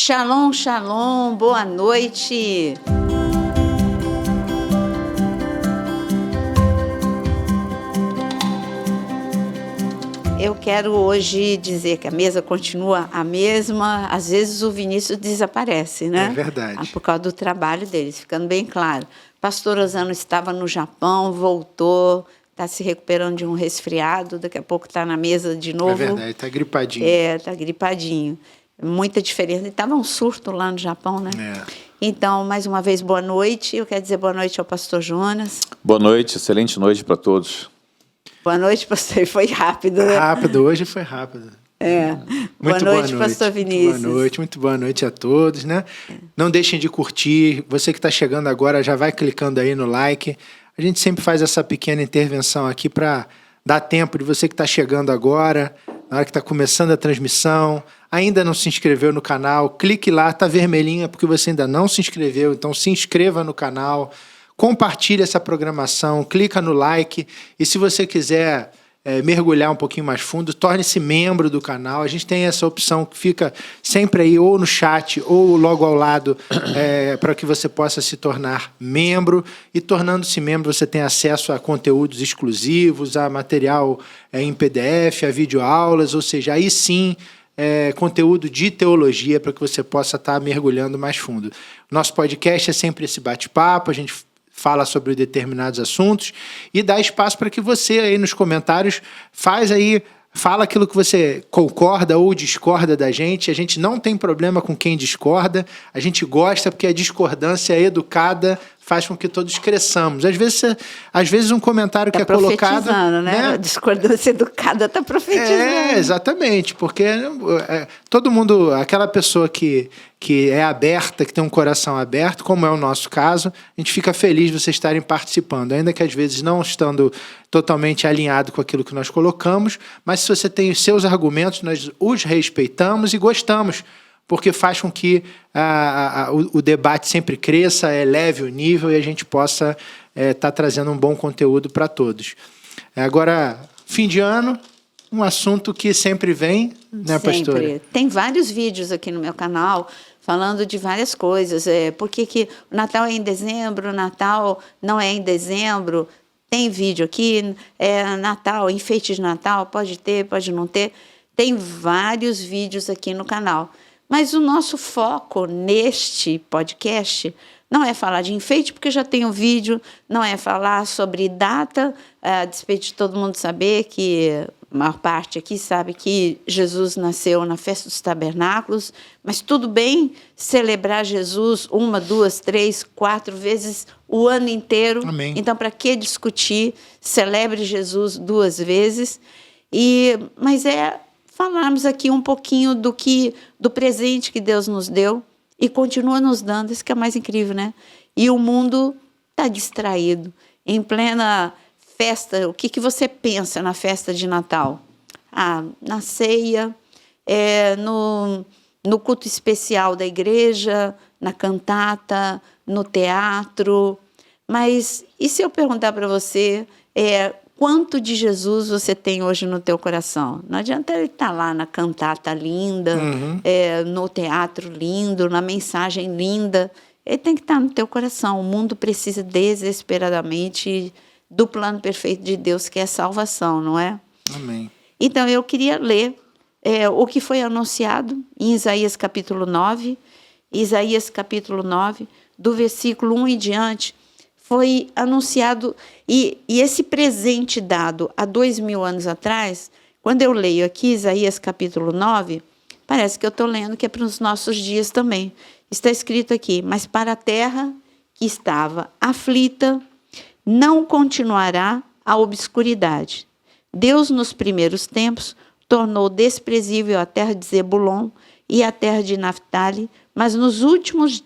Shalom, shalom, boa noite. Eu quero hoje dizer que a mesa continua a mesma. Às vezes o Vinícius desaparece, né? É verdade. Por causa do trabalho deles, ficando bem claro. Pastor Osano estava no Japão, voltou, está se recuperando de um resfriado, daqui a pouco está na mesa de novo. É verdade, está gripadinho. Está gripadinho. Muita diferença. Estava um surto lá no Japão, né? Então, mais uma vez, boa noite. Eu quero dizer boa noite ao pastor Jonas. Boa noite, excelente noite para todos. Boa noite, pastor. Foi rápido, né? Rápido, hoje foi rápido. Boa noite, pastor Vinícius. Muito boa noite a todos, né? Não deixem de curtir. Você que está chegando agora, já vai clicando aí no like. A gente sempre faz essa pequena intervenção aqui para dar tempo de você que está chegando agora, na hora que está começando a transmissão, ainda não se inscreveu no canal, clique lá, está vermelhinha porque você ainda não se inscreveu, então se inscreva no canal, compartilhe essa programação, clica no like e se você quiser mergulhar um pouquinho mais fundo, torne-se membro do canal. A gente tem essa opção que fica sempre aí ou no chat ou logo ao lado para que você possa se tornar membro e tornando-se membro você tem acesso a conteúdos exclusivos, a material em PDF, a videoaulas, ou seja, aí sim conteúdo de teologia para que você possa estar mergulhando mais fundo. Nosso podcast é sempre esse bate-papo, a gente fala sobre determinados assuntos e dá espaço para que você aí nos comentários fala aquilo que você concorda ou discorda da gente. A gente não tem problema com quem discorda, a gente gosta porque a discordância educada faz com que todos cresçamos. Às vezes um comentário que é colocado... né? A discordância educada está profetizando. Exatamente, porque todo mundo, aquela pessoa que é aberta, que tem um coração aberto, como é o nosso caso, a gente fica feliz de vocês estarem participando, ainda que às vezes não estando totalmente alinhado com aquilo que nós colocamos, mas se você tem os seus argumentos, nós os respeitamos e gostamos, porque faz com que o debate sempre cresça, eleve o nível e a gente possa estar trazendo um bom conteúdo para todos. Agora, fim de ano, um assunto que sempre vem, né, pastora? Sempre. Tem vários vídeos aqui no meu canal falando de várias coisas. Por que o Natal é em dezembro, o Natal não é em dezembro? Tem vídeo aqui, Natal, enfeite de Natal, pode ter, pode não ter. Tem vários vídeos aqui no canal. Mas o nosso foco neste podcast não é falar de enfeite, porque já tem um vídeo, não é falar sobre data, a despeito de todo mundo saber que a maior parte aqui sabe que Jesus nasceu na festa dos tabernáculos, mas tudo bem celebrar Jesus 1, 2, 3, 4 vezes o ano inteiro. Amém. Então, para que discutir? Celebre Jesus 2 vezes. Mas falarmos aqui um pouquinho do presente que Deus nos deu e continua nos dando, isso que é mais incrível, né? E o mundo está distraído. Em plena festa, o que você pensa na festa de Natal? Na ceia, no culto especial da igreja, na cantata, no teatro. Mas e se eu perguntar para você... quanto de Jesus você tem hoje no teu coração? Não adianta ele estar lá na cantata linda, no teatro lindo, na mensagem linda. Ele tem que estar no teu coração. O mundo precisa desesperadamente do plano perfeito de Deus, que é a salvação, não é? Amém. Então, eu queria ler o que foi anunciado em Isaías capítulo 9. Isaías capítulo 9, do versículo 1 em diante, foi anunciado, e esse presente dado há 2000 anos atrás, quando eu leio aqui Isaías capítulo 9, parece que eu estou lendo que é para os nossos dias também. Está escrito aqui: mas para a terra que estava aflita, não continuará a obscuridade. Deus, nos primeiros tempos, tornou desprezível a terra de Zebulon e a terra de Naftali, mas nos últimos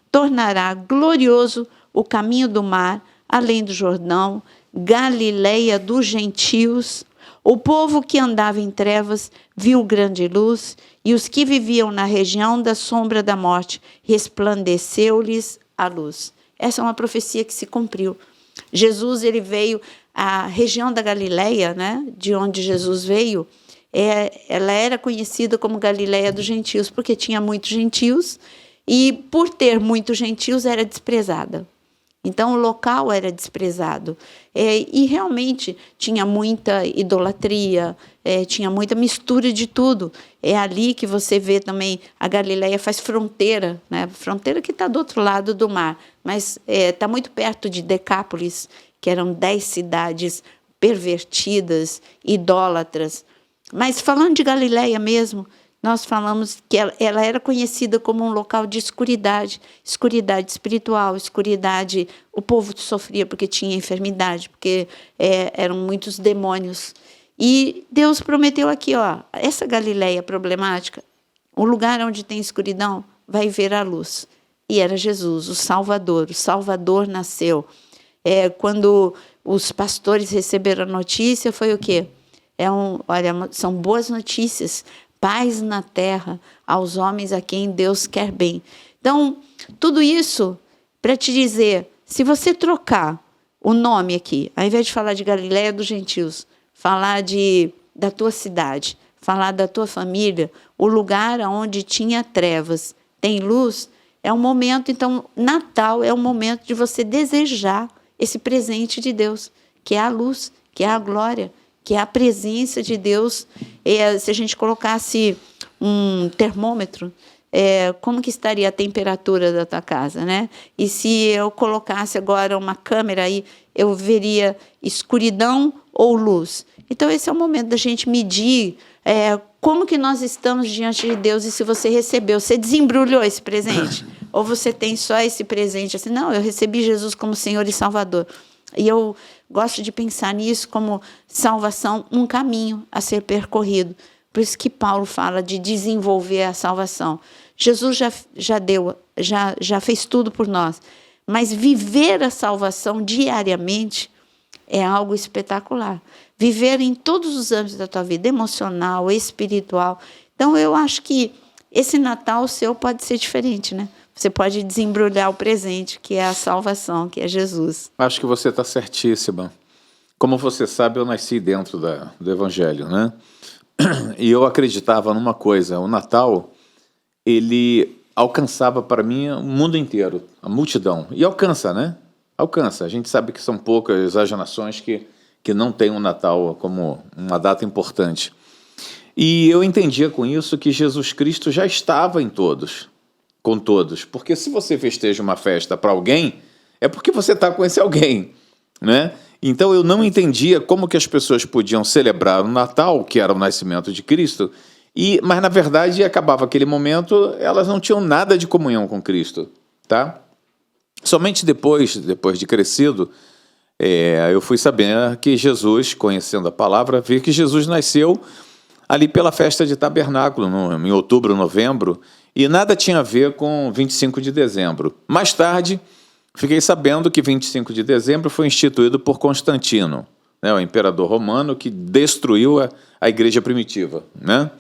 tornará glorioso o caminho do mar, além do Jordão, Galileia dos gentios. O povo que andava em trevas viu grande luz, e os que viviam na região da sombra da morte, resplandeceu-lhes a luz. Essa é uma profecia que se cumpriu. Jesus, ele veio, a região da Galileia, né, de onde Jesus veio, ela era conhecida como Galileia dos gentios, porque tinha muitos gentios, e por ter muitos gentios era desprezada. Então, o local era desprezado. E realmente tinha muita idolatria, tinha muita mistura de tudo. É ali que você vê também, a Galileia faz fronteira, né? Fronteira que está do outro lado do mar, mas está muito perto de Decápolis, que eram 10 cidades pervertidas, idólatras. Mas falando de Galileia mesmo, nós falamos que ela era conhecida como um local de escuridade espiritual, escuridade. O povo sofria porque tinha enfermidade, porque eram muitos demônios. E Deus prometeu aqui, essa Galileia problemática, o lugar onde tem escuridão, vai ver a luz. E era Jesus, o Salvador nasceu. Quando os pastores receberam a notícia, foi o quê? São boas notícias, paz na terra aos homens a quem Deus quer bem. Então, tudo isso para te dizer, se você trocar o nome aqui, ao invés de falar de Galileia dos gentios, falar da tua cidade, falar da tua família, o lugar onde tinha trevas tem luz, é um momento, então, Natal é um momento de você desejar esse presente de Deus, que é a luz, que é a glória, que é a presença de Deus. Se a gente colocasse um termômetro, como que estaria a temperatura da tua casa, né? E se eu colocasse agora uma câmera aí, eu veria escuridão ou luz. Então, esse é o momento da gente medir como que nós estamos diante de Deus e se você recebeu, você desembrulhou esse presente? Ou você tem só esse presente assim, não, eu recebi Jesus como Senhor e Salvador. E eu gosto de pensar nisso como salvação, um caminho a ser percorrido. Por isso que Paulo fala de desenvolver a salvação. Jesus já fez tudo por nós. Mas viver a salvação diariamente é algo espetacular. Viver em todos os âmbitos da tua vida, emocional, espiritual. Então, eu acho que esse Natal seu pode ser diferente, né? Você pode desembrulhar o presente, que é a salvação, que é Jesus. Acho que você está certíssima. Como você sabe, eu nasci dentro do Evangelho, né? E eu acreditava numa coisa, o Natal, ele alcançava para mim o mundo inteiro, a multidão. E alcança, né? Alcança. A gente sabe que são poucas as nações que não têm o Natal como uma data importante. E eu entendia com isso que Jesus Cristo já estava em todos, com todos. Porque se você festeja uma festa para alguém, é porque você está com esse alguém, né? Então eu não entendia como que as pessoas podiam celebrar o Natal, que era o nascimento de Cristo, mas na verdade acabava aquele momento, elas não tinham nada de comunhão com Cristo, tá? Somente depois de crescido, eu fui saber que Jesus, conhecendo a palavra, vi que Jesus nasceu ali pela festa de tabernáculo, em outubro, novembro, e nada tinha a ver com 25 de dezembro. Mais tarde, fiquei sabendo que 25 de dezembro foi instituído por Constantino, né, o imperador romano que destruiu a igreja primitiva, né?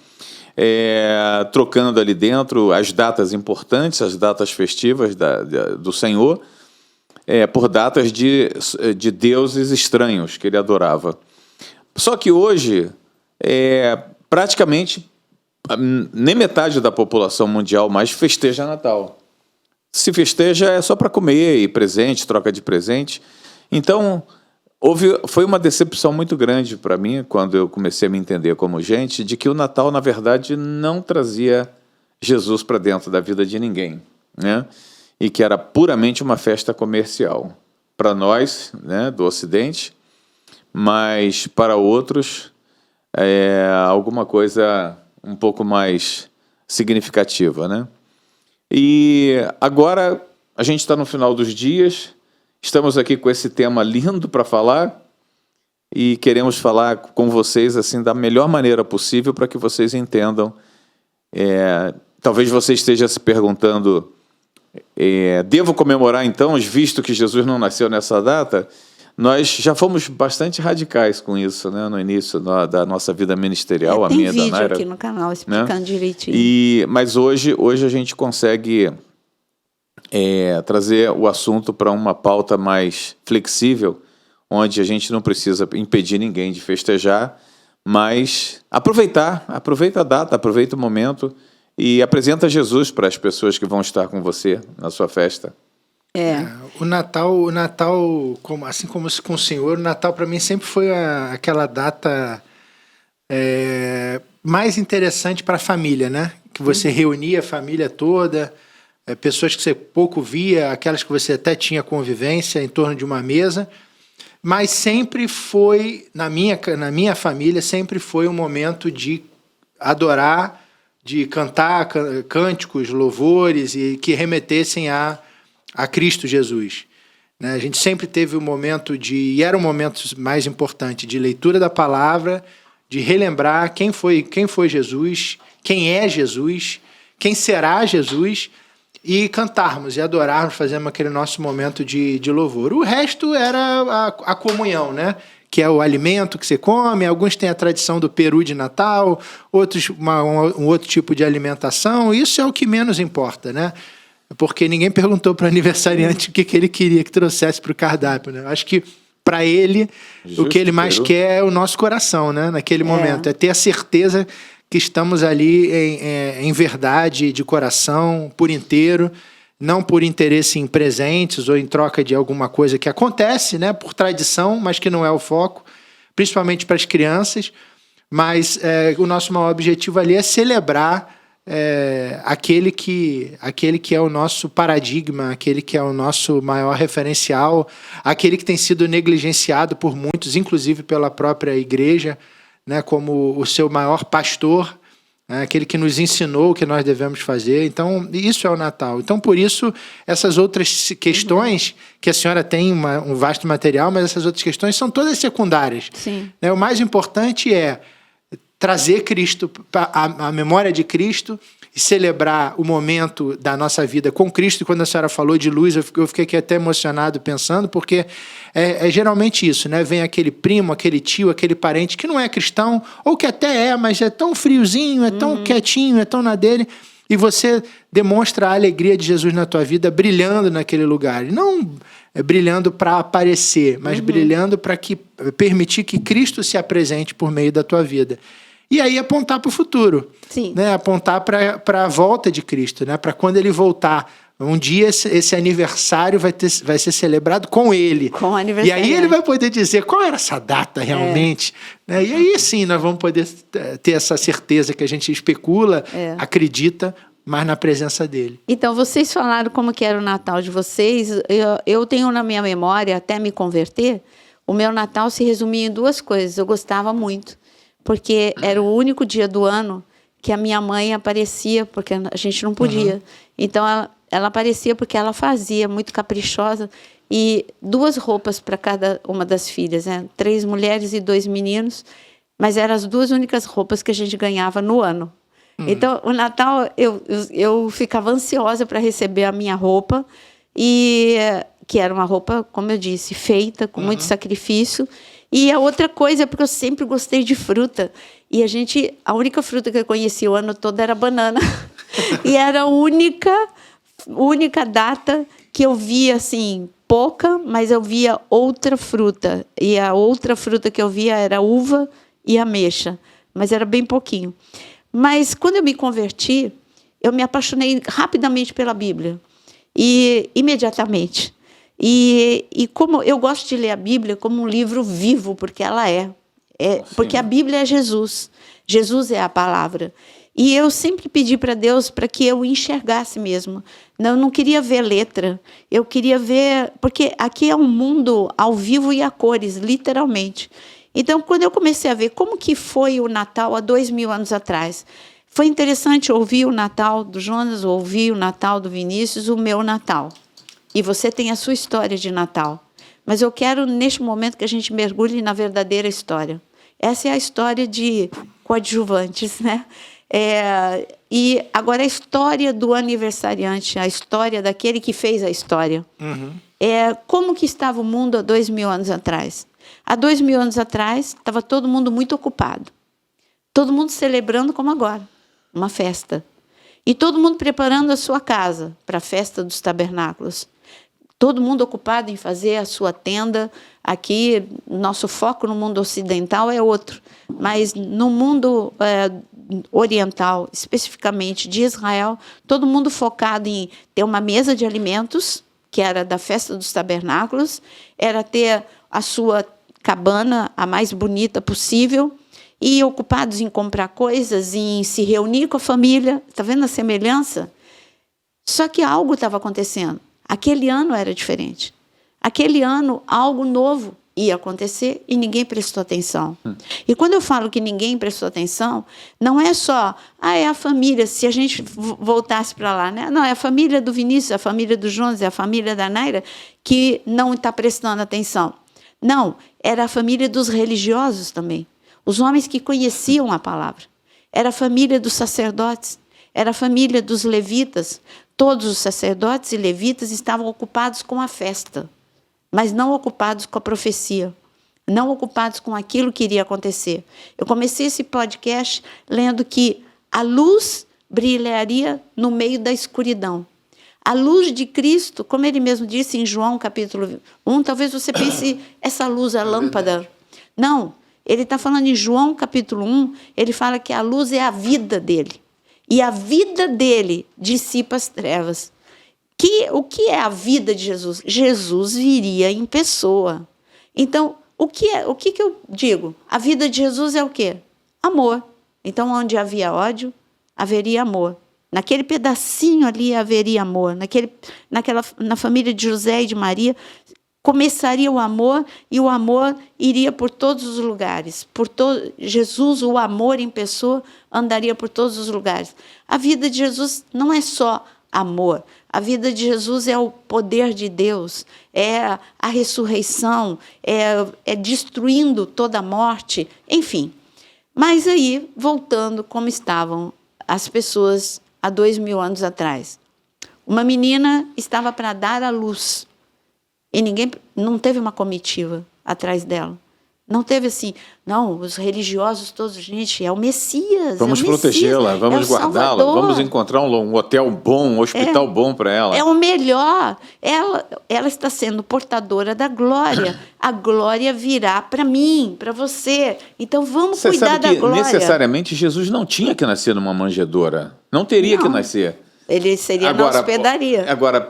Trocando ali dentro as datas importantes, as datas festivas do Senhor, por datas de deuses estranhos que ele adorava. Só que hoje, praticamente, nem metade da população mundial mais festeja Natal. Se festeja é só para comer e presente, troca de presente. Então, foi uma decepção muito grande para mim, quando eu comecei a me entender como gente, de que o Natal, na verdade, não trazia Jesus para dentro da vida de ninguém, né? E que era puramente uma festa comercial. Para nós, né, do Ocidente, mas para outros, alguma coisa um pouco mais significativa, né? E agora a gente está no final dos dias, estamos aqui com esse tema lindo para falar e queremos falar com vocês assim da melhor maneira possível para que vocês entendam. Talvez você esteja se perguntando, devo comemorar então, visto que Jesus não nasceu nessa data? Nós já fomos bastante radicais com isso, né, no início da nossa vida ministerial, a minha e da Naira. Tem vídeo aqui no canal explicando direitinho. Mas hoje a gente consegue trazer o assunto para uma pauta mais flexível, onde a gente não precisa impedir ninguém de festejar, Mas aproveita a data, aproveita o momento e apresenta Jesus para as pessoas que vão estar com você na sua festa. O Natal, assim como com o Senhor, o Natal para mim sempre foi aquela data mais interessante para a família, né? Que você reunia a família toda, pessoas que você pouco via, aquelas que você até tinha convivência em torno de uma mesa, mas sempre foi, na minha família, sempre foi um momento de adorar, de cantar cânticos, louvores e que remetessem a Cristo Jesus. Né? A gente sempre teve um momento e era um momento mais importante, de leitura da palavra, de relembrar quem foi Jesus, quem é Jesus, quem será Jesus, e cantarmos e adorarmos, fazendo aquele nosso momento de louvor. O resto era a comunhão, né? Que é o alimento que você come. Alguns têm a tradição do peru de Natal, outros um outro tipo de alimentação. Isso é o que menos importa, né? Porque ninguém perguntou para o aniversariante o que ele queria que trouxesse para o cardápio, né? Acho que para ele, o que ele mais quer é o nosso coração, né? Naquele momento. É ter a certeza que estamos ali em verdade, de coração, por inteiro, não por interesse em presentes ou em troca de alguma coisa que acontece, né? Por tradição, mas que não é o foco, principalmente para as crianças. Mas o nosso maior objetivo ali é celebrar aquele que é o nosso paradigma, aquele que é o nosso maior referencial, aquele que tem sido negligenciado por muitos, inclusive pela própria igreja, né, como o seu maior pastor, né, aquele que nos ensinou o que nós devemos fazer. Então, isso é o Natal. Então, por isso, essas outras questões, que a senhora tem um vasto material, mas essas outras questões são todas secundárias. Sim. Né, o mais importante é trazer Cristo, a memória de Cristo, e celebrar o momento da nossa vida com Cristo. E quando a senhora falou de luz, eu fiquei aqui até emocionado pensando, porque é geralmente isso, né? Vem aquele primo, aquele tio, aquele parente que não é cristão, ou que até mas é tão friozinho, é tão quietinho, é tão na dele, e você demonstra a alegria de Jesus na tua vida brilhando naquele lugar. E não brilhando para aparecer, mas brilhando para permitir que Cristo se apresente por meio da tua vida. E aí apontar para o futuro. Sim. Né? Apontar para a volta de Cristo, né? Para quando ele voltar. Um dia esse aniversário vai ser celebrado com ele. Com o aniversário. E aí ele vai poder dizer qual era essa data realmente. Né? E aí sim nós vamos poder ter essa certeza que a gente especula, acredita, mas na presença dele. Então, vocês falaram como que era o Natal de vocês. Eu tenho na minha memória, até me converter, o meu Natal se resumia em duas coisas. Eu gostava muito, porque era o único dia do ano que a minha mãe aparecia, porque a gente não podia. Então, ela aparecia porque ela fazia, muito caprichosa, e 2 roupas para cada uma das filhas, né? 3 mulheres e 2 meninos, mas eram as 2 únicas roupas que a gente ganhava no ano. Então, o Natal, eu ficava ansiosa para receber a minha roupa, e que era uma roupa, como eu disse, feita com muito sacrifício. E a outra coisa é porque eu sempre gostei de fruta. E a única fruta que eu conhecia o ano todo era banana. E era a única data que eu via, assim, pouca, mas eu via outra fruta. E a outra fruta que eu via era uva e ameixa. Mas era bem pouquinho. Mas, quando eu me converti, eu me apaixonei rapidamente pela Bíblia. E imediatamente. E como eu gosto de ler a Bíblia como um livro vivo, porque ela porque a Bíblia é Jesus. Jesus é a palavra. E eu sempre pedi para Deus para que eu enxergasse mesmo. Eu não queria ver letra. Eu queria ver... Porque aqui é um mundo ao vivo e a cores, literalmente. Então, quando eu comecei a ver como que foi o Natal há 2000 anos atrás, foi interessante ouvir o Natal do Jonas, ouvir o Natal do Vinícius, o meu Natal. E você tem a sua história de Natal. Mas eu quero, neste momento, que a gente mergulhe na verdadeira história. Essa é a história de coadjuvantes, né? E agora a história do aniversariante, a história daquele que fez a história. Como que estava o mundo há 2000 anos atrás? Há 2000 anos atrás, estava todo mundo muito ocupado. Todo mundo celebrando como agora, uma festa. E todo mundo preparando a sua casa para a festa dos tabernáculos. todo mundo ocupado em fazer a sua tenda. Aqui, nosso foco no mundo ocidental é outro, mas no mundo oriental, especificamente de Israel, todo mundo focado em ter uma mesa de alimentos, que era da festa dos tabernáculos, era ter a sua cabana a mais bonita possível, e ocupados em comprar coisas, em se reunir com a família. Está vendo a semelhança? Só que algo estava acontecendo. Aquele ano era diferente. Aquele ano, algo novo ia acontecer e ninguém prestou atenção. E quando eu falo que ninguém prestou atenção, não é só, é a família, se a gente voltasse para lá, né? Não, é a família do Vinícius, a família do Jonas, é a família da Naira que não está prestando atenção. Não, era a família dos religiosos também. Os homens que conheciam a palavra. Era a família dos sacerdotes, era a família dos levitas. Todos os sacerdotes e levitas estavam ocupados com a festa, mas não ocupados com a profecia, não ocupados com aquilo que iria acontecer. Eu comecei esse podcast lendo que a luz brilharia no meio da escuridão. A luz de Cristo, como ele mesmo disse em João capítulo 1, talvez você pense, essa luz é a lâmpada. Não, ele está falando em João capítulo 1, ele fala que a luz é a vida dele. E a vida dele dissipa as trevas. O que é a vida de Jesus? Jesus viria em pessoa. Então, o que eu digo? A vida de Jesus é o quê? Amor. Então, onde havia ódio, haveria amor. Naquele pedacinho ali haveria amor. Na família de José e de Maria, começaria o amor, e o amor iria por todos os lugares. Jesus, o amor em pessoa, andaria por todos os lugares. A vida de Jesus não é só amor. A vida de Jesus é o poder de Deus, é a ressurreição, é destruindo toda a morte, enfim. Mas aí, voltando como estavam as pessoas há 2000 anos atrás. Uma menina estava para dar à luz. E não teve uma comitiva atrás dela. Não teve assim, não, os religiosos todos, gente, é o Messias. Vamos protegê-la, vamos guardá-la, vamos encontrar um hotel bom, um hospital bom para ela. É o melhor. Ela está sendo portadora da glória. A glória virá para mim, para você. Então vamos cuidar da glória. Necessariamente Jesus não tinha que nascer numa manjedoura. Não teria que nascer. Ele seria na hospedaria. Agora,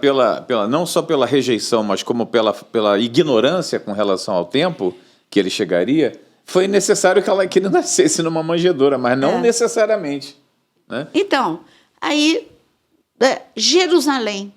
não só pela rejeição, mas como pela ignorância com relação ao tempo que ele chegaria, foi necessário que ele nascesse numa manjedoura, mas não necessariamente. Né? Então, aí, Jerusalém.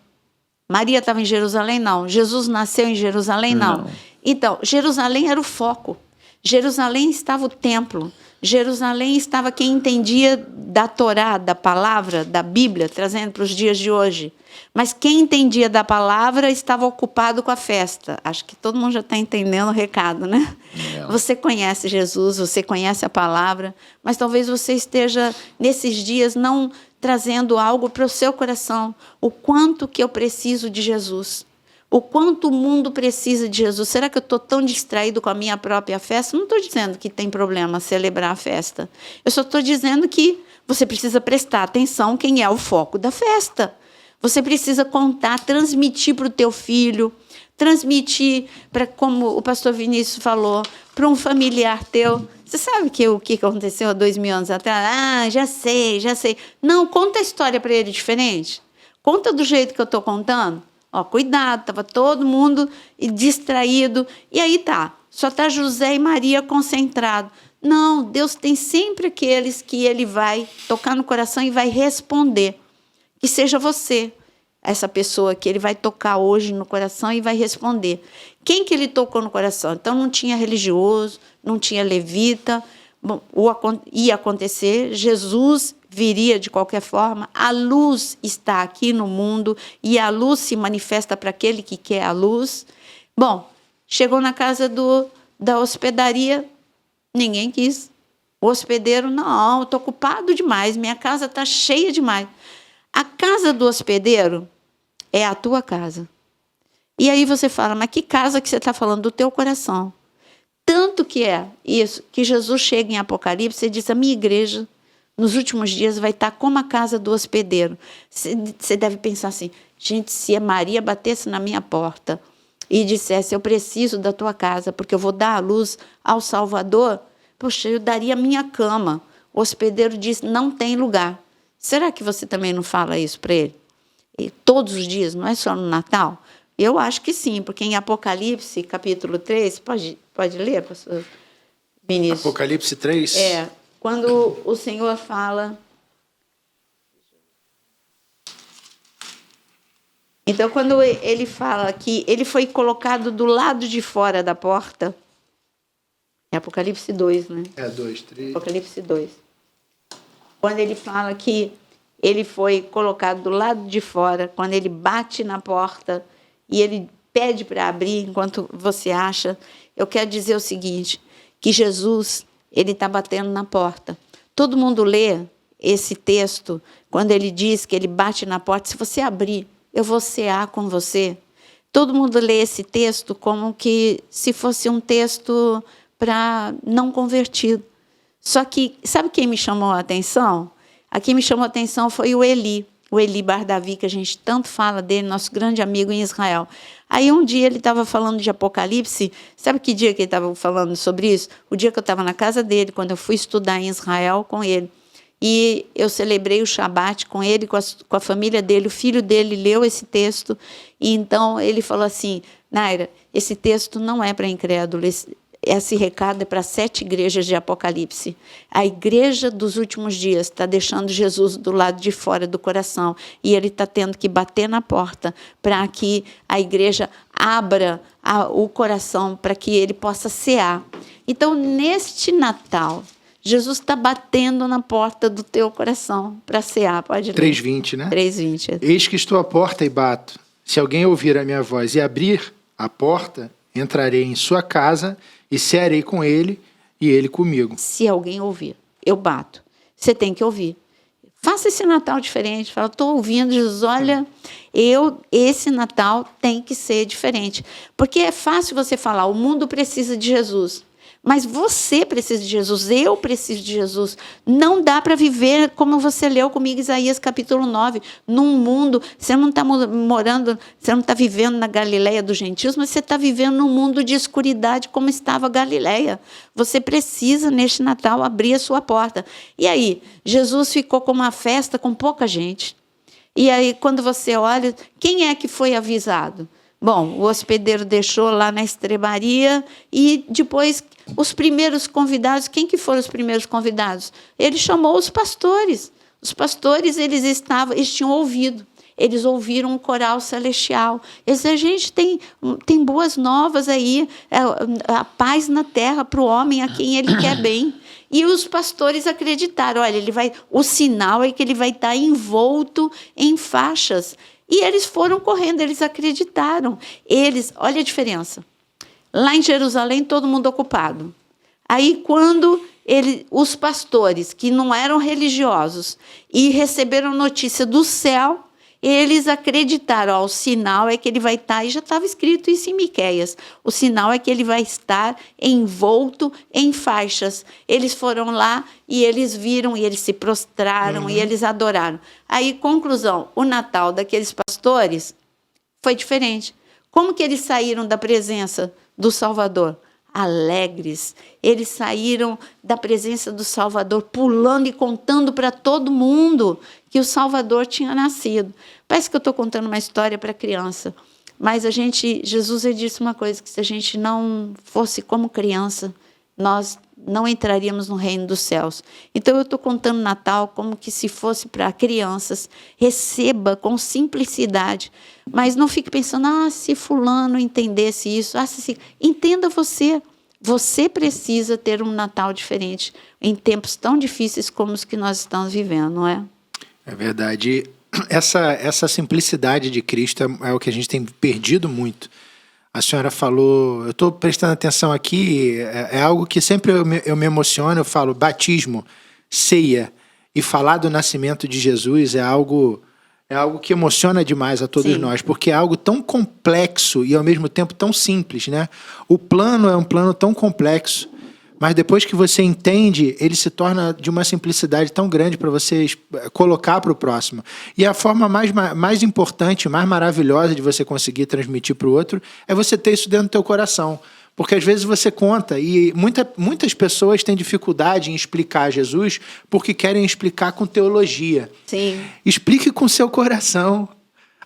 Maria estava em Jerusalém? Não. Jesus nasceu em Jerusalém? Não. Então, Jerusalém era o foco. Jerusalém estava o templo. Jerusalém estava quem entendia da Torá, da palavra, da Bíblia, trazendo para os dias de hoje. Mas quem entendia da palavra estava ocupado com a festa. Acho que todo mundo já está entendendo o recado, né? Você conhece Jesus, você conhece a palavra, mas talvez você esteja, nesses dias, não trazendo algo para o seu coração. O quanto que eu preciso de Jesus. O quanto o mundo precisa de Jesus. Será que eu estou tão distraído com a minha própria festa? Não estou dizendo que tem problema celebrar a festa. Eu só estou dizendo que você precisa prestar atenção quem é o foco da festa. Você precisa contar, transmitir para o teu filho, transmitir para, como o pastor Vinícius falou, para um familiar teu. Você sabe o que aconteceu há 2000 anos atrás? Já sei. Não, conta a história para ele diferente. Conta do jeito que eu estou contando. Cuidado, estava todo mundo distraído. E aí só está José e Maria concentrados. Não, Deus tem sempre aqueles que ele vai tocar no coração e vai responder. Que seja você, essa pessoa que ele vai tocar hoje no coração e vai responder. Quem que ele tocou no coração? Então, não tinha religioso, não tinha levita. Bom, ia acontecer, Jesus viria de qualquer forma, a luz está aqui no mundo e a luz se manifesta para aquele que quer a luz. Bom, chegou na casa da hospedaria, ninguém quis. O hospedeiro, não, estou ocupado demais, minha casa está cheia demais. A casa do hospedeiro é a tua casa. E aí você fala, mas que casa que você está falando? Do teu coração. Tanto que é isso, que Jesus chega em Apocalipse e diz, a minha igreja nos últimos dias vai estar como a casa do hospedeiro. Você deve pensar assim, gente, se a Maria batesse na minha porta e dissesse, eu preciso da tua casa, porque eu vou dar a luz ao Salvador, poxa, eu daria a minha cama. O hospedeiro diz, não tem lugar. Será que você também não fala isso para ele? E todos os dias, não é só no Natal? Eu acho que sim, porque em Apocalipse, capítulo 3, pode ler, pastor Vinícius? Apocalipse 3? Quando o Senhor fala... Então, quando ele fala que ele foi colocado do lado de fora da porta, é Apocalipse 2, né? 2, 3. Apocalipse 2. Quando ele fala que ele foi colocado do lado de fora, quando ele bate na porta e ele pede para abrir enquanto você acha, eu quero dizer o seguinte, que Jesus, ele está batendo na porta. Todo mundo lê esse texto, quando ele diz que ele bate na porta, se você abrir, eu vou cear com você. Todo mundo lê esse texto como que se fosse um texto para não convertido. Só que, sabe quem me chamou a atenção? A quem me chamou a atenção foi o Eli Bardavi, que a gente tanto fala dele, nosso grande amigo em Israel. Aí um dia ele estava falando de Apocalipse, sabe que dia que ele estava falando sobre isso? O dia que eu estava na casa dele, quando eu fui estudar em Israel com ele. E eu celebrei o Shabat com ele, com a família dele, o filho dele leu esse texto, e então ele falou assim, Naira, esse texto não é para incrédulos, esse recado é para 7 igrejas de Apocalipse. A igreja dos últimos dias está deixando Jesus do lado de fora do coração, e ele está tendo que bater na porta para que a igreja abra o coração, para que ele possa cear. Então, neste Natal, Jesus está batendo na porta do teu coração para cear. Pode ler. 3:20, né? 3:20. Eis que estou à porta e bato. Se alguém ouvir a minha voz e abrir a porta, entrarei em sua casa e cearei com ele e ele comigo. Se alguém ouvir, eu bato. Você tem que ouvir. Faça esse Natal diferente. Fala, estou ouvindo, Jesus, olha, esse Natal tem que ser diferente. Porque é fácil você falar, o mundo precisa de Jesus. Mas você precisa de Jesus, eu preciso de Jesus. Não dá para viver como você leu comigo Isaías capítulo 9, num mundo, você não está morando, você não está vivendo na Galileia dos gentios, mas você está vivendo num mundo de escuridade como estava a Galileia. Você precisa, neste Natal, abrir a sua porta. E aí, Jesus ficou com uma festa com pouca gente. E aí, quando você olha, quem é que foi avisado? Bom, o hospedeiro deixou lá na estrebaria e depois os primeiros convidados, quem que foram os primeiros convidados? Ele chamou os pastores. Os pastores, eles tinham ouvido. Eles ouviram um coral celestial. Eles disseram, gente, tem boas novas aí, a paz na terra para o homem a quem ele quer bem. E os pastores acreditaram, olha, o sinal é que ele vai estar envolto em faixas. E eles foram correndo, eles acreditaram. Olha a diferença. Lá em Jerusalém, todo mundo ocupado. Aí, quando os pastores, que não eram religiosos, e receberam notícia do céu, eles acreditaram, o sinal é que ele vai estar, e já estava escrito isso em Miqueias, o sinal é que ele vai estar envolto em faixas. Eles foram lá e eles viram, e eles se prostraram, e eles adoraram. Aí, conclusão, o Natal daqueles pastores foi diferente. Como que eles saíram da presença do Salvador? Alegres. Eles saíram da presença do Salvador pulando e contando para todo mundo que o Salvador tinha nascido. Parece que eu estou contando uma história para criança, mas Jesus disse uma coisa, que se a gente não fosse como criança, nós não entraríamos no reino dos céus. Então eu estou contando Natal como que se fosse para crianças. Receba com simplicidade, mas não fique pensando, se fulano entendesse isso. Entenda você. Você precisa ter um Natal diferente em tempos tão difíceis como os que nós estamos vivendo, não é? É verdade. Essa simplicidade de Cristo é o que a gente tem perdido muito. A senhora falou, eu estou prestando atenção aqui, é algo que sempre eu me emociono, eu falo batismo, ceia, e falar do nascimento de Jesus é algo que emociona demais a todos nós, porque é algo tão complexo e ao mesmo tempo tão simples, né? O plano é um plano tão complexo, mas depois que você entende, ele se torna de uma simplicidade tão grande para você colocar para o próximo. E a forma mais importante, mais maravilhosa de você conseguir transmitir para o outro é você ter isso dentro do teu coração. Porque às vezes você conta, e muitas pessoas têm dificuldade em explicar Jesus porque querem explicar com teologia. Sim. Explique com seu coração.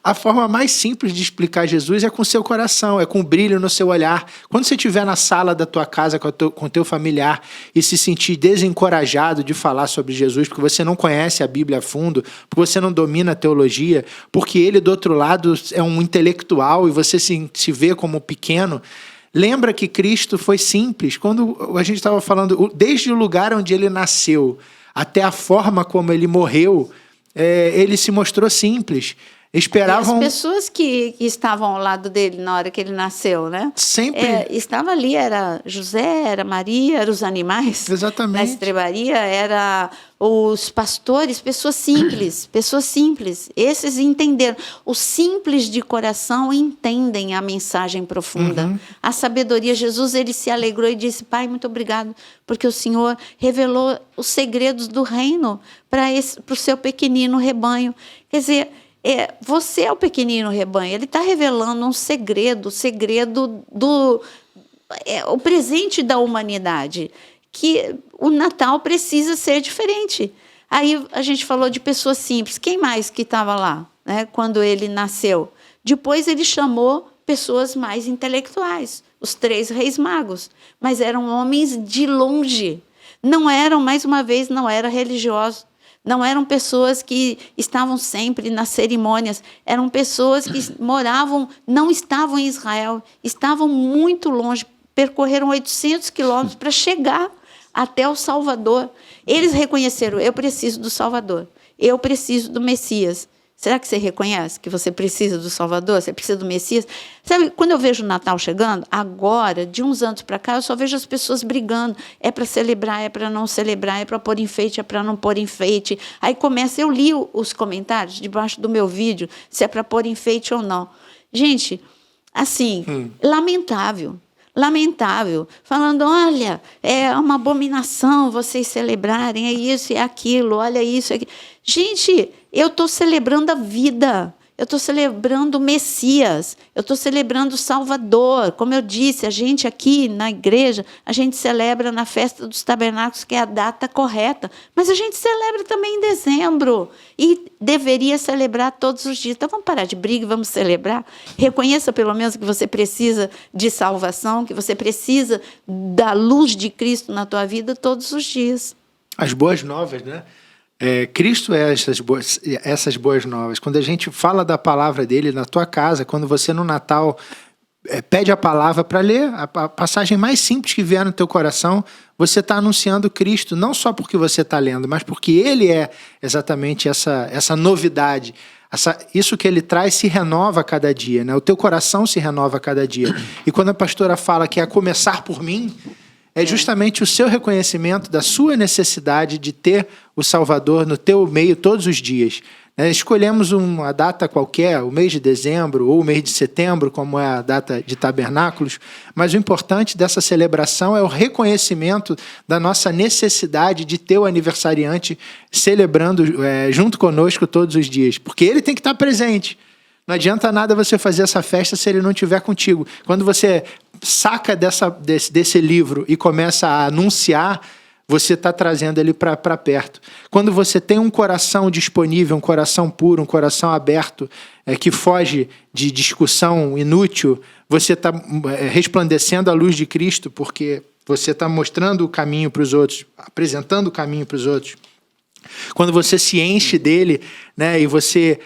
A forma mais simples de explicar Jesus é com seu coração, é com o brilho no seu olhar. Quando você estiver na sala da tua casa com o teu familiar e se sentir desencorajado de falar sobre Jesus, porque você não conhece a Bíblia a fundo, porque você não domina a teologia, porque ele, do outro lado, é um intelectual e você se vê como pequeno, lembra que Cristo foi simples. Quando a gente estava falando, desde o lugar onde ele nasceu até a forma como ele morreu, ele se mostrou simples. Esperavam... E as pessoas que estavam ao lado dele na hora que ele nasceu, né? Sempre. Estava ali, era José, era Maria, eram os animais. Exatamente. Na estrebaria, era os pastores, pessoas simples, pessoas simples. Esses entenderam. Os simples de coração entendem a mensagem profunda. A sabedoria. Jesus, ele se alegrou e disse: Pai, muito obrigado, porque o Senhor revelou os segredos do reino para o seu pequenino rebanho. Quer dizer, você é o pequenino rebanho. Ele está revelando um segredo, o segredo o presente da humanidade, que o Natal precisa ser diferente. Aí a gente falou de pessoas simples. Quem mais que estava lá, né, quando ele nasceu? Depois ele chamou pessoas mais intelectuais, os 3 reis magos, mas eram homens de longe. Não eram, mais uma vez, não eram religiosos. Não eram pessoas que estavam sempre nas cerimônias, eram pessoas que não estavam em Israel, estavam muito longe, percorreram 800 quilômetros para chegar até o Salvador. Eles reconheceram: eu preciso do Salvador, eu preciso do Messias. Será que você reconhece que você precisa do Salvador? Você precisa do Messias? Sabe, quando eu vejo o Natal chegando, agora, de uns anos para cá, eu só vejo as pessoas brigando. É para celebrar, é para não celebrar, é para pôr enfeite, é para não pôr enfeite. Aí começa, eu li os comentários debaixo do meu vídeo, se é para pôr enfeite ou não. Gente, assim, lamentável. Lamentável, falando: olha, é uma abominação vocês celebrarem, é isso, é aquilo, olha isso, é aquilo. Gente, eu estou celebrando a vida, eu estou celebrando o Messias, eu estou celebrando o Salvador. Como eu disse, a gente aqui na igreja, a gente celebra na festa dos tabernáculos, que é a data correta, mas a gente celebra também em dezembro, e deveria celebrar todos os dias. Então vamos parar de briga e vamos celebrar. Reconheça pelo menos que você precisa de salvação, que você precisa da luz de Cristo na tua vida todos os dias. As boas novas, né? Cristo é essas boas novas. Quando a gente fala da palavra dele na tua casa, quando você no Natal pede a palavra para ler, a passagem mais simples que vier no teu coração, você está anunciando Cristo, não só porque você está lendo, mas porque ele é exatamente essa novidade. Isso que ele traz se renova a cada dia, né? O teu coração se renova a cada dia. E quando a pastora fala que é começar por mim, é justamente o seu reconhecimento da sua necessidade de ter o Salvador no teu meio todos os dias. Escolhemos uma data qualquer, o mês de dezembro ou o mês de setembro, como é a data de tabernáculos, mas o importante dessa celebração é o reconhecimento da nossa necessidade de ter o aniversariante celebrando junto conosco todos os dias, porque ele tem que estar presente. Não adianta nada você fazer essa festa se ele não estiver contigo. Quando você saca desse livro e começa a anunciar, você está trazendo ele para perto. Quando você tem um coração disponível, um coração puro, um coração aberto, que foge de discussão inútil, você está resplandecendo a luz de Cristo, porque você está mostrando o caminho para os outros, apresentando o caminho para os outros. Quando você se enche dele, né, e você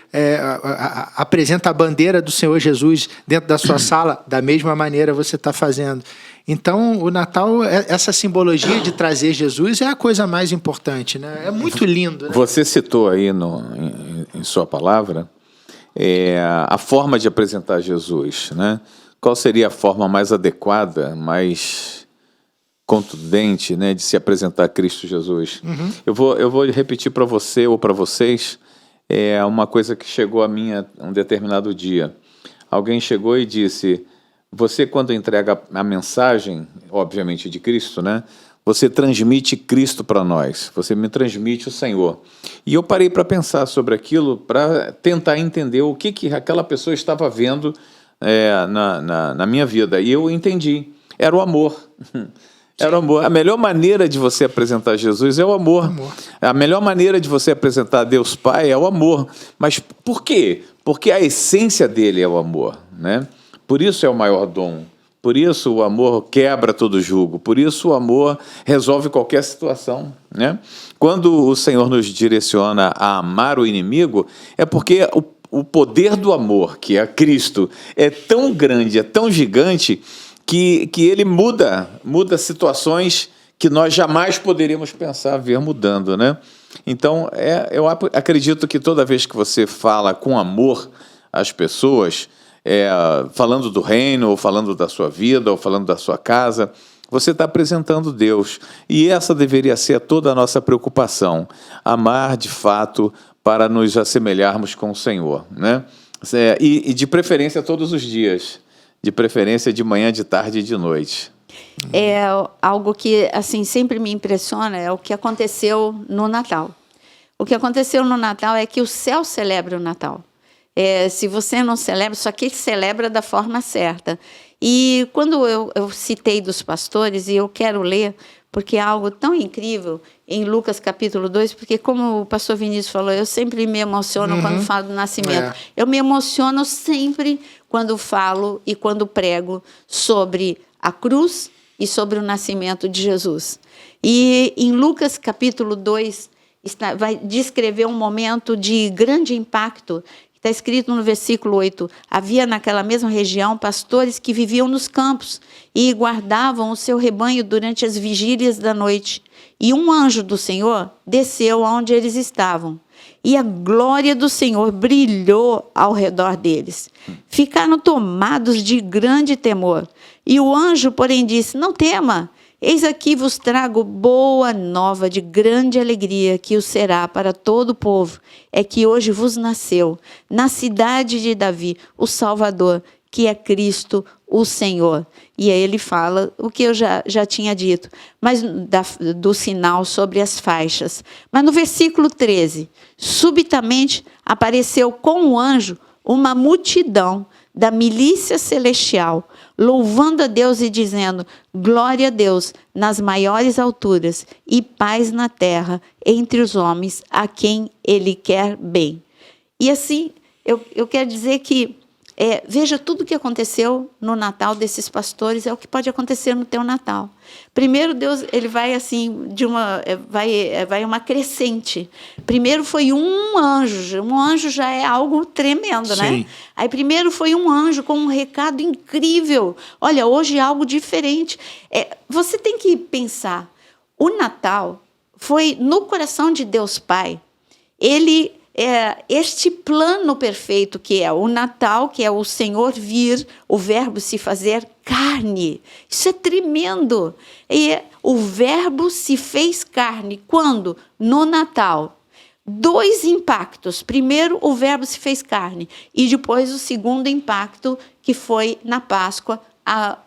apresenta a bandeira do Senhor Jesus dentro da sua sala, da mesma maneira você está fazendo. Então, o Natal, essa simbologia de trazer Jesus é a coisa mais importante, né? É muito lindo, né? Você citou aí em sua palavra a forma de apresentar Jesus, né? Qual seria a forma mais adequada, mais contundente, né, de se apresentar a Cristo Jesus? Eu vou repetir para você ou para vocês uma coisa que chegou a mim um determinado dia. Alguém chegou e disse: você, quando entrega a mensagem, obviamente de Cristo, né, você transmite Cristo para nós, você me transmite o Senhor. E eu parei para pensar sobre aquilo, para tentar entender o que aquela pessoa estava vendo na minha vida. E eu entendi, era o amor. Era o amor. A melhor maneira de você apresentar Jesus é o amor. A melhor maneira de você apresentar Deus Pai é o amor. Mas por quê? Porque a essência dele é o amor, né? Por isso é o maior dom. Por isso o amor quebra todo jugo. Por isso o amor resolve qualquer situação, né? Quando o Senhor nos direciona a amar o inimigo, é porque o poder do amor, que é Cristo, é tão grande, é tão gigante, que ele muda situações que nós jamais poderíamos pensar ver mudando, né? Então, eu acredito que toda vez que você fala com amor às pessoas, falando do reino, ou falando da sua vida, ou falando da sua casa, você está apresentando Deus. E essa deveria ser toda a nossa preocupação, amar de fato para nos assemelharmos com o Senhor, né? E de preferência todos os dias, de preferência de manhã, de tarde e de noite. É algo que assim sempre me impressiona, é o que aconteceu no Natal. O que aconteceu no Natal é que o céu celebra o Natal. Se você não celebra, só que ele celebra da forma certa. E quando eu citei dos pastores, e eu quero ler, porque é algo tão incrível, em Lucas capítulo 2, porque como o pastor Vinícius falou, eu sempre me emociono quando falo do nascimento. Eu me emociono sempre quando falo e quando prego sobre a cruz e sobre o nascimento de Jesus. E em Lucas capítulo 2, vai descrever um momento de grande impacto. Está escrito no versículo 8, havia naquela mesma região pastores que viviam nos campos e guardavam o seu rebanho durante as vigílias da noite. E um anjo do Senhor desceu aonde eles estavam. E a glória do Senhor brilhou ao redor deles. Ficaram tomados de grande temor. E o anjo, porém, disse, não tema, eis aqui vos trago boa nova de grande alegria, que o será para todo o povo. É que hoje vos nasceu, na cidade de Davi, o Salvador, que é Cristo, o Senhor. E aí ele fala o que eu já tinha dito, mas do sinal sobre as faixas. Mas no versículo 13, subitamente apareceu com o anjo uma multidão da milícia celestial, louvando a Deus e dizendo, glória a Deus nas maiores alturas e paz na terra entre os homens a quem Ele quer bem. E assim, eu quero dizer que veja tudo o que aconteceu no Natal desses pastores, é o que pode acontecer no teu Natal. Primeiro Deus, ele vai assim, vai uma crescente. Primeiro foi um anjo já é algo tremendo, né? Sim. Aí primeiro foi um anjo com um recado incrível. Olha, hoje é algo diferente. Você tem que pensar, o Natal foi no coração de Deus Pai. Ele este plano perfeito que é o Natal, que é o Senhor vir, o verbo se fazer carne. Isso é tremendo. E o verbo se fez carne. Quando? No Natal. 2 impactos. Primeiro, o verbo se fez carne. E depois o segundo impacto, que foi na Páscoa, a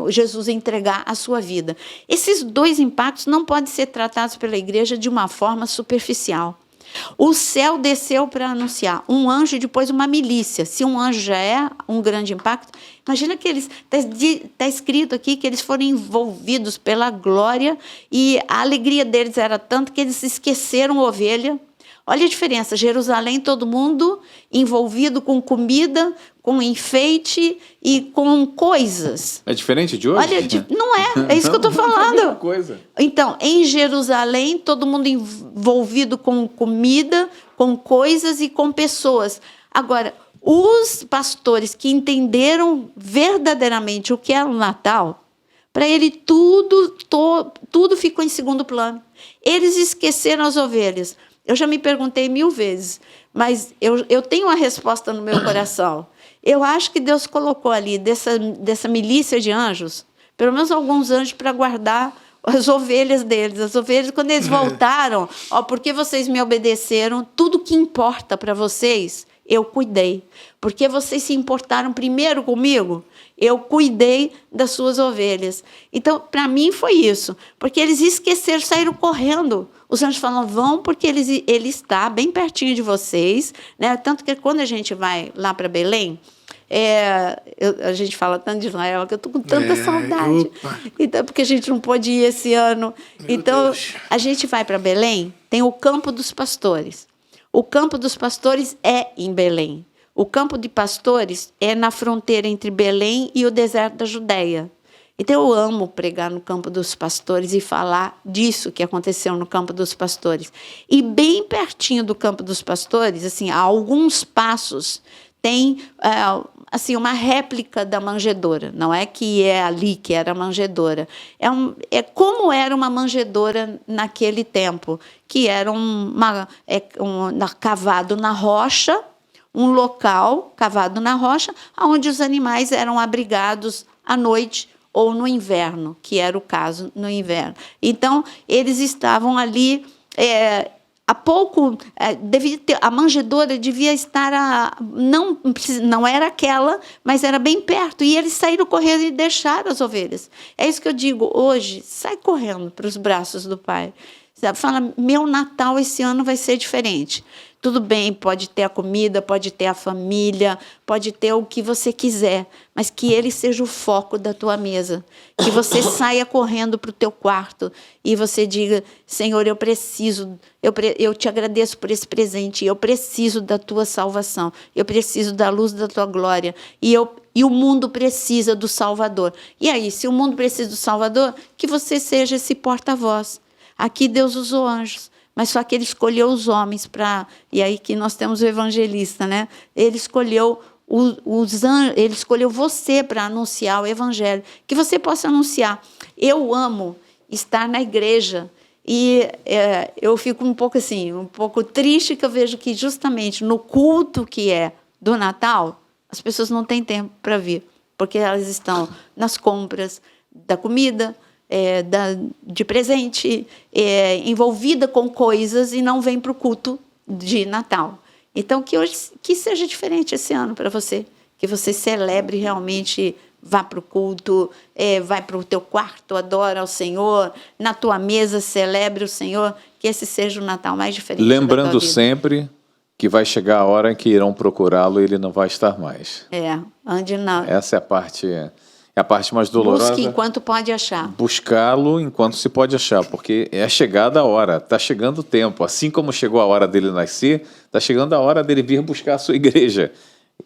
Jesus entregar a sua vida. Esses 2 impactos não podem ser tratados pela igreja de uma forma superficial. O céu desceu para anunciar, um anjo e depois uma milícia. Se um anjo já é um grande impacto, imagina que eles, está escrito aqui que eles foram envolvidos pela glória e a alegria deles era tanto que eles esqueceram a ovelha. Olha a diferença, Jerusalém, todo mundo envolvido com comida, com enfeite e com coisas. É diferente de hoje? Olha, não é isso que eu estou falando. É a mesma coisa. Então, em Jerusalém, todo mundo envolvido com comida, com coisas e com pessoas. Agora, os pastores que entenderam verdadeiramente o que era o Natal, para ele tudo ficou em segundo plano. Eles esqueceram as ovelhas. Eu já me perguntei 1000 vezes, mas eu tenho uma resposta no meu coração. Eu acho que Deus colocou ali, dessa milícia de anjos, pelo menos alguns anjos para guardar as ovelhas deles. As ovelhas, quando eles voltaram, porque vocês me obedeceram, tudo que importa para vocês, eu cuidei. Porque vocês se importaram primeiro comigo, eu cuidei das suas ovelhas. Então, para mim foi isso, porque eles esqueceram, saíram correndo. Os anjos falam, vão, porque ele está bem pertinho de vocês, né? Tanto que quando a gente vai lá para Belém, a gente fala tanto de Israel, que eu estou com tanta saudade. Então, porque a gente não pôde ir esse ano. Então, a gente vai para Belém, tem o Campo dos Pastores. O Campo dos Pastores é em Belém. O Campo de Pastores é na fronteira entre Belém e o deserto da Judéia. Então, eu amo pregar no Campo dos Pastores e falar disso que aconteceu no Campo dos Pastores. E bem pertinho do Campo dos Pastores, assim, a alguns passos, tem assim, uma réplica da manjedoura. Não é que é ali que era a manjedoura. É como era uma manjedoura naquele tempo, que era cavado na rocha, um local cavado na rocha, onde os animais eram abrigados à noite ou no inverno, que era o caso no inverno. Então, eles estavam ali... há pouco, a manjedoura devia estar, não era aquela, mas era bem perto, e eles saíram correndo e deixaram as ovelhas. É isso que eu digo, hoje, sai correndo para os braços do Pai. Fala, meu Natal esse ano vai ser diferente. Tudo bem, pode ter a comida, pode ter a família, pode ter o que você quiser, mas que ele seja o foco da tua mesa. Que você saia correndo para o teu quarto e você diga, Senhor, eu te agradeço por esse presente, eu preciso da tua salvação, eu preciso da luz da tua glória, e o mundo precisa do Salvador. E aí, se o mundo precisa do Salvador, que você seja esse porta-voz. Aqui Deus usou anjos, mas só que ele escolheu os homens para... E aí que nós temos o evangelista, né? Ele escolheu ele escolheu você para anunciar o evangelho, que você possa anunciar. Eu amo estar na igreja e eu fico um pouco triste, que eu vejo que justamente no culto que é do Natal, as pessoas não têm tempo para vir, porque elas estão nas compras da comida, de presente, envolvida com coisas, e não vem para o culto de Natal. Então, que seja diferente esse ano para você, que você celebre realmente, vá para o culto, vai para o teu quarto, adora ao Senhor, na tua mesa celebre o Senhor, que esse seja o Natal mais diferente. Lembrando sempre que vai chegar a hora em que irão procurá-lo e ele não vai estar mais. Ande não. Essa é a parte mais dolorosa. Busque enquanto pode achar. Buscá-lo enquanto se pode achar, porque é chegada a hora, está chegando o tempo. Assim como chegou a hora dele nascer, está chegando a hora dele vir buscar a sua igreja.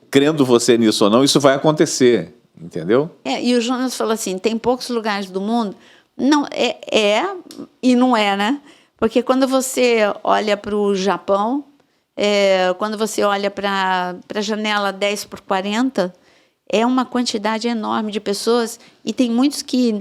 Crendo você nisso ou não, isso vai acontecer, entendeu? E o Jonas falou assim, tem poucos lugares do mundo, não e não é, né? Porque quando você olha para o Japão, quando você olha para a janela 10x40, é uma quantidade enorme de pessoas, e tem muitos que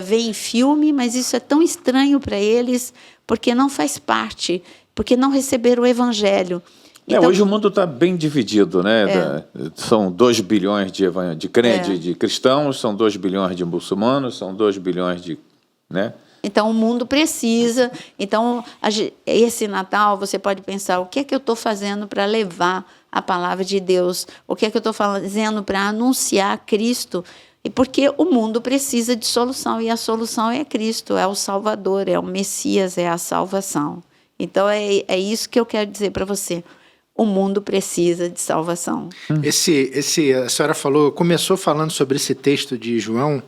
veem filme, mas isso é tão estranho para eles, porque não faz parte, porque não receberam o evangelho. Então, hoje o mundo está bem dividido, né? São 2 bilhões de cristãos, são 2 bilhões de muçulmanos, são 2 bilhões de... né? Então, o mundo precisa. Então, esse Natal, você pode pensar, o que é que eu estou fazendo para levar a palavra de Deus? O que é que eu estou fazendo para anunciar Cristo? E porque o mundo precisa de solução, e a solução é Cristo, é o Salvador, é o Messias, é a salvação. Então, é isso que eu quero dizer para você. O mundo precisa de salvação. A senhora começou falando sobre esse texto de João.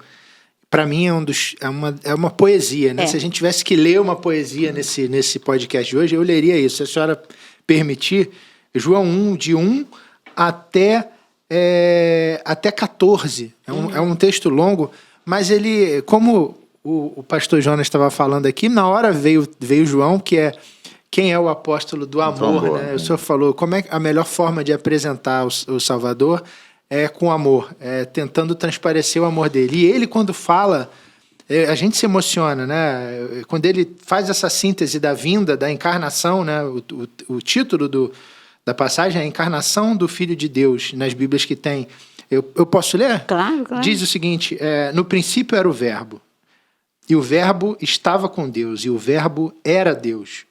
Para mim é uma poesia, né? Se a gente tivesse que ler uma poesia nesse podcast de hoje, eu leria isso. Se a senhora permitir, João 1, de 1 até 14. É um texto longo, mas ele, como o pastor Jonas estava falando aqui, na hora veio João, que é quem é o apóstolo do amor, né? O senhor falou como é a melhor forma de apresentar o Salvador com amor, tentando transparecer o amor dele. E ele, quando fala, a gente se emociona, né? Quando ele faz essa síntese da vinda, da encarnação, né? O título da passagem é a encarnação do Filho de Deus, nas Bíblias que tem. Eu posso ler? Claro. Diz o seguinte, no princípio era o Verbo, e o Verbo estava com Deus, e o Verbo era Deus.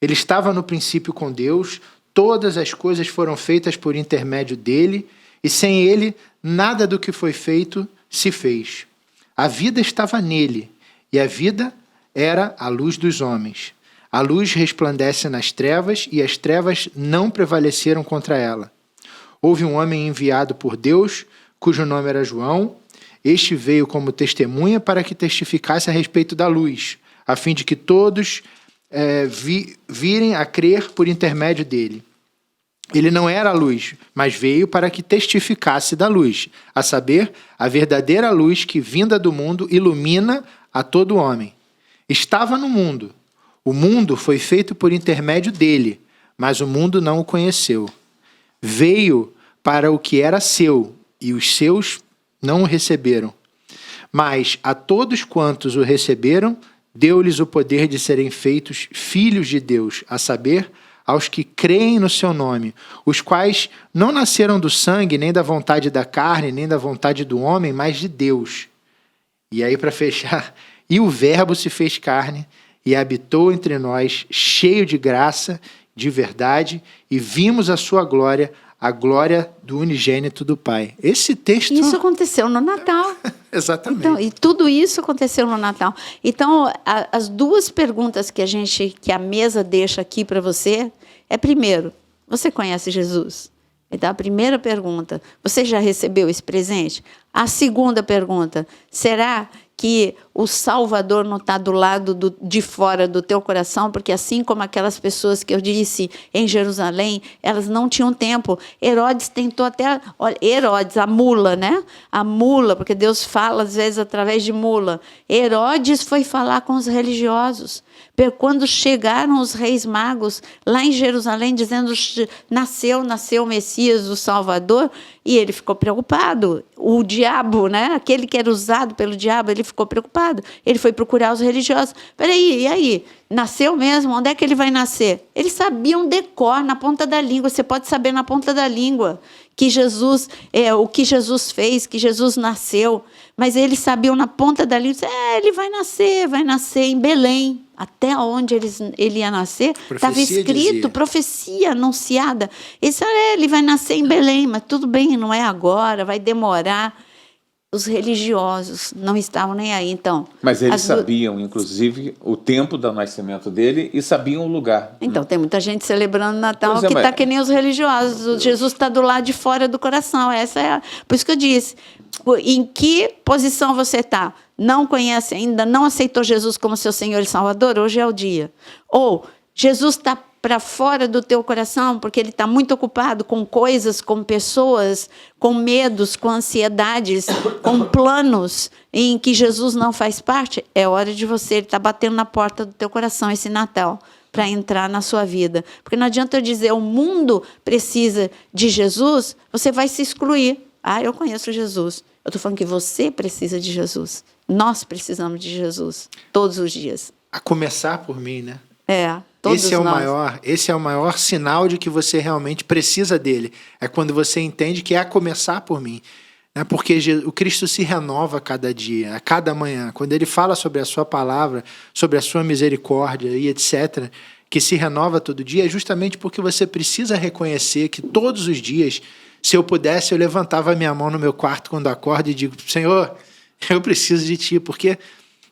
Ele estava no princípio com Deus, Todas as coisas foram feitas por intermédio dele, e sem ele, nada do que foi feito se fez. A vida estava nele, e a vida era a luz dos homens. A luz resplandece nas trevas, e as trevas não prevaleceram contra ela. Houve um homem enviado por Deus, cujo nome era João. Este veio como testemunha para que testificasse a respeito da luz, a fim de que todos virem a crer por intermédio dele. Ele não era a luz, mas veio para que testificasse da luz, a saber, a verdadeira luz que, vinda do mundo, ilumina a todo homem. Estava no mundo. O mundo foi feito por intermédio dele, mas o mundo não o conheceu. Veio para o que era seu, e os seus não o receberam. Mas a todos quantos o receberam, deu-lhes o poder de serem feitos filhos de Deus, a saber, aos que creem no seu nome, os quais não nasceram do sangue, nem da vontade da carne, nem da vontade do homem, mas de Deus. E aí, para fechar, e o Verbo se fez carne e habitou entre nós, cheio de graça, de verdade, e vimos a sua glória, a glória do unigênito do Pai. Esse texto... Isso aconteceu no Natal. Exatamente. Então, e tudo isso aconteceu no Natal. Então, as duas perguntas que a mesa deixa aqui para você é, primeiro, você conhece Jesus? Então, a primeira pergunta, você já recebeu esse presente? A segunda pergunta, será que o Salvador não está do lado de fora do teu coração? Porque assim como aquelas pessoas que eu disse em Jerusalém, elas não tinham tempo. Herodes tentou até... Olha, Herodes, a mula, né? A mula, porque Deus fala às vezes através de mula. Herodes foi falar com os religiosos. Quando chegaram os reis magos lá em Jerusalém, dizendo nasceu o Messias, o Salvador, e ele ficou preocupado. O diabo, né? Aquele que era usado pelo diabo, ele ficou preocupado. Ele foi procurar os religiosos. Peraí, e aí? Nasceu mesmo? Onde é que ele vai nascer? Eles sabiam decor na ponta da língua. Você pode saber na ponta da língua que Jesus, o que Jesus fez, que Jesus nasceu. Mas eles sabiam na ponta da língua, ele vai nascer em Belém. Até onde ele ia nascer, estava escrito, dizia. Profecia anunciada. Ele vai nascer em Belém, mas tudo bem, não é agora, vai demorar. Os religiosos não estavam nem aí, então. Mas eles sabiam, inclusive, o tempo do nascimento dele e sabiam o lugar. Então, tem muita gente celebrando Natal que está que nem os religiosos. Jesus está do lado de fora do coração. Por isso que eu disse, em que posição você está? Não conhece ainda, não aceitou Jesus como seu Senhor e Salvador? Hoje é o dia. Ou Jesus está para fora do teu coração, porque ele está muito ocupado com coisas, com pessoas, com medos, com ansiedades, com planos em que Jesus não faz parte, é hora de você, ele está batendo na porta do teu coração esse Natal, para entrar na sua vida. Porque não adianta eu dizer, o mundo precisa de Jesus, você vai se excluir. Eu conheço Jesus. Eu estou falando que você precisa de Jesus. Nós precisamos de Jesus, todos os dias. A começar por mim, né? Todos esse é o maior sinal de que você realmente precisa dele. É quando você entende que é a começar por mim. Né? Porque o Cristo se renova a cada dia, a cada manhã. Quando ele fala sobre a sua palavra, sobre a sua misericórdia e etc., que se renova todo dia, é justamente porque você precisa reconhecer que todos os dias, se eu pudesse, eu levantava a minha mão no meu quarto quando acordo e digo, Senhor, eu preciso de ti, porque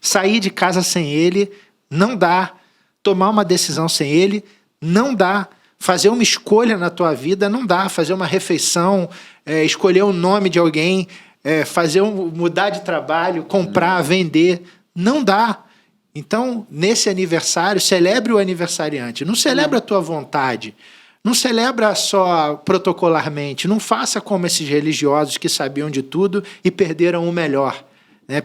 sair de casa sem ele não dá. Tomar uma decisão sem ele não dá. Fazer uma escolha na tua vida não dá. Fazer uma refeição, escolher o nome de alguém, mudar de trabalho, comprar, vender, não dá. Então, nesse aniversário, celebre o aniversariante. Não celebra a tua vontade. Não celebra só protocolarmente. Não faça como esses religiosos que sabiam de tudo e perderam o melhor.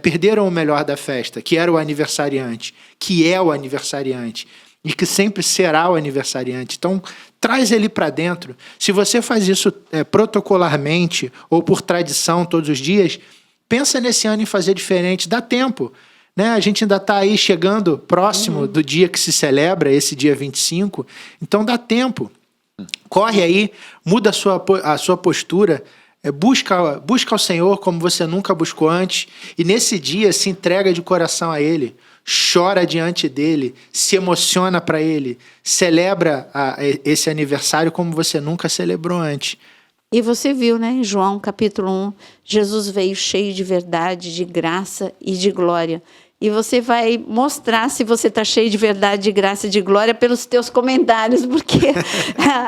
Perderam o melhor da festa, que era o aniversariante, que é o aniversariante e que sempre será o aniversariante. Então, traz ele para dentro. Se você faz isso protocolarmente ou por tradição todos os dias, pensa nesse ano em fazer diferente. Dá tempo. Né? A gente ainda está aí chegando próximo do dia que se celebra, esse dia 25. Então, dá tempo. Corre aí, muda a sua postura. Busca o Senhor como você nunca buscou antes. E nesse dia se entrega de coração a Ele. Chora diante dele. Se emociona para Ele. Celebra esse aniversário como você nunca celebrou antes. E você viu, né, em João capítulo 1, Jesus veio cheio de verdade, de graça e de glória. E você vai mostrar se você está cheio de verdade, de graça e de glória pelos teus comentários, porque,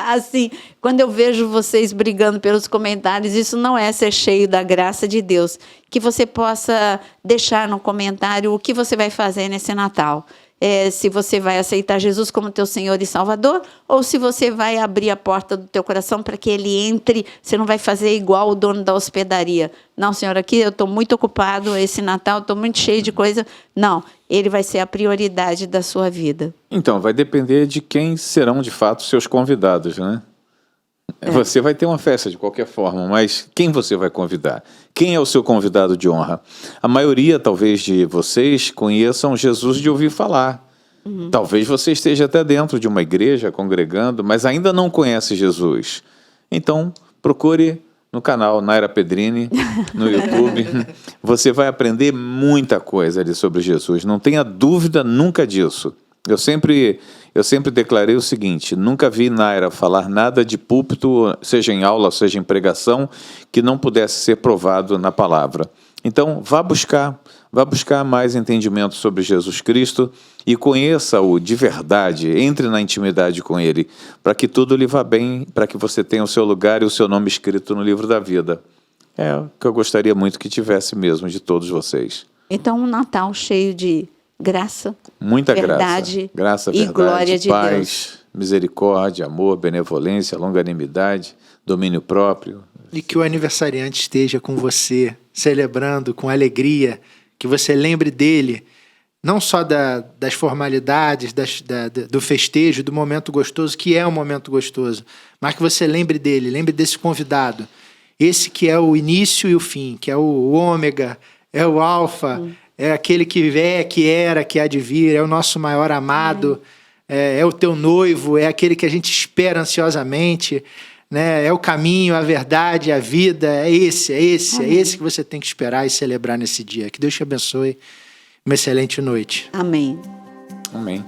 assim, quando eu vejo vocês brigando pelos comentários, isso não é ser cheio da graça de Deus. Que você possa deixar no comentário o que você vai fazer nesse Natal. Se você vai aceitar Jesus como teu Senhor e Salvador, ou se você vai abrir a porta do teu coração para que Ele entre. Você não vai fazer igual o dono da hospedaria. Não, Senhor, aqui eu estou muito ocupado, esse Natal estou muito cheio de coisa. Não, Ele vai ser a prioridade da sua vida. Então, vai depender de quem serão de fato seus convidados, né? Você vai ter uma festa de qualquer forma, mas quem você vai convidar? Quem é o seu convidado de honra? A maioria, talvez, de vocês conheçam Jesus de ouvir falar. Talvez você esteja até dentro de uma igreja, congregando, mas ainda não conhece Jesus. Então, procure no canal Naira Pedrini, no YouTube. Você vai aprender muita coisa ali sobre Jesus. Não tenha dúvida nunca disso. Eu sempre declarei o seguinte: nunca vi Naira falar nada de púlpito, seja em aula, seja em pregação, que não pudesse ser provado na palavra. Então, vá buscar mais entendimento sobre Jesus Cristo e conheça-o de verdade, entre na intimidade com Ele, para que tudo lhe vá bem, para que você tenha o seu lugar e o seu nome escrito no livro da vida. É o que eu gostaria muito que tivesse mesmo de todos vocês. Então, um Natal cheio de graça, muita verdade, graça, e glória de paz, Deus. Misericórdia, amor, benevolência, longanimidade, domínio próprio. E que o aniversariante esteja com você, celebrando com alegria, que você lembre dele, não só das formalidades, do festejo, do momento gostoso, que é um momento gostoso, mas que você lembre dele, lembre desse convidado, esse que é o início e o fim, que é o ômega, é o alfa, é aquele que é, que era, que há de vir, é o nosso maior amado, é o teu noivo, é aquele que a gente espera ansiosamente, né? É o caminho, a verdade, a vida, é esse que você tem que esperar e celebrar nesse dia. Que Deus te abençoe. Uma excelente noite. Amém. Amém.